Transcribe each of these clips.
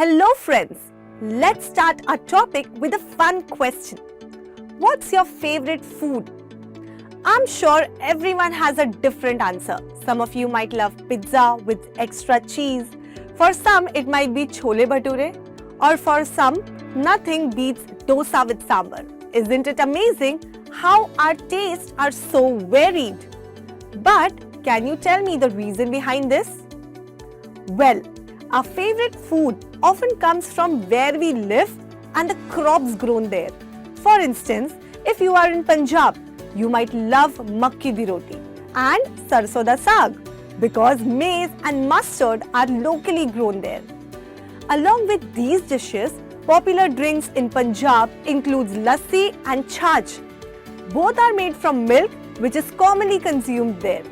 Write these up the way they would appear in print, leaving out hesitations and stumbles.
Hello friends, let's start our topic with a fun question. What's your favorite food? I'm sure everyone has a different answer. Some of you might love pizza with extra cheese. For some, it might be chole bhature. Or for some, nothing beats dosa with sambar. Isn't it amazing how our tastes are so varied? But can you tell me the reason behind this? Well, our favorite food often comes from where we live and the crops grown there. For instance, if you are in Punjab, you might love makki di roti and sarson da saag because maize and mustard are locally grown there. Along with these dishes, popular drinks in Punjab includes lassi and chach. Both are made from milk, which is commonly consumed there.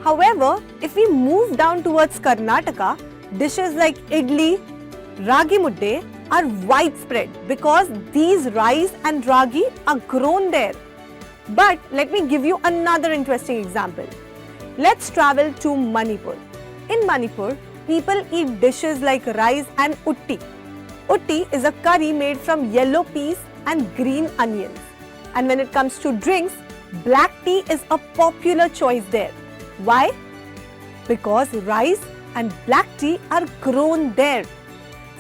However, if we move down towards Karnataka, dishes like idli, ragi mudde are widespread because these rice and ragi are grown there. But let me give you another interesting example. Let's travel to Manipur. In Manipur, people eat dishes like rice and utti. Utti is a curry made from yellow peas and green onions. And when it comes to drinks, black tea is a popular choice there. Why? Because rice and black tea are grown there.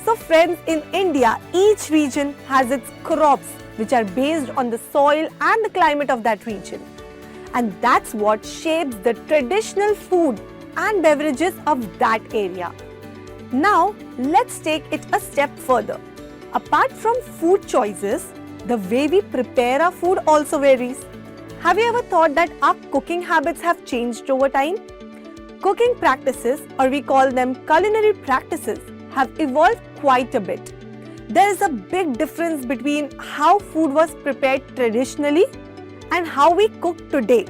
So friends, in India, each region has its crops which are based on the soil and the climate of that region. And that's what shapes the traditional food and beverages of that area. Now, let's take it a step further. Apart from food choices, the way we prepare our food also varies. Have you ever thought that our cooking habits have changed over time? Cooking practices, or we call them culinary practices, have evolved quite a bit. There is a big difference between how food was prepared traditionally and how we cook today.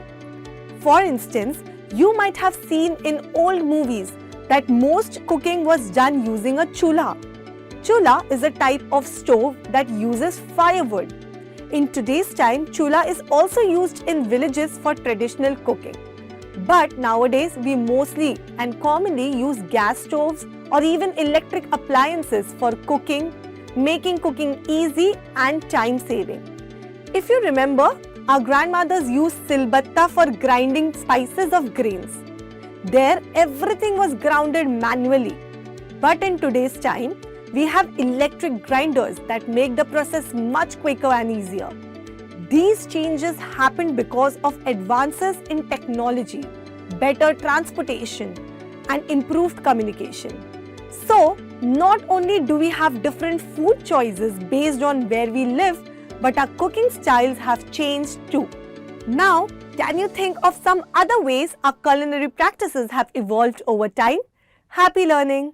For instance, you might have seen in old movies that most cooking was done using a chulha. Chulha is a type of stove that uses firewood. In today's time, chulha is also used in villages for traditional cooking. But nowadays, we mostly and commonly use gas stoves or even electric appliances for cooking, making cooking easy and time-saving. If you remember, our grandmothers used silbatta for grinding spices of grains. There, everything was grounded manually. But in today's time, we have electric grinders that make the process much quicker and easier. These changes happened because of advances in technology, better transportation, and improved communication. So, not only do we have different food choices based on where we live, but our cooking styles have changed too. Now, can you think of some other ways our culinary practices have evolved over time? Happy learning!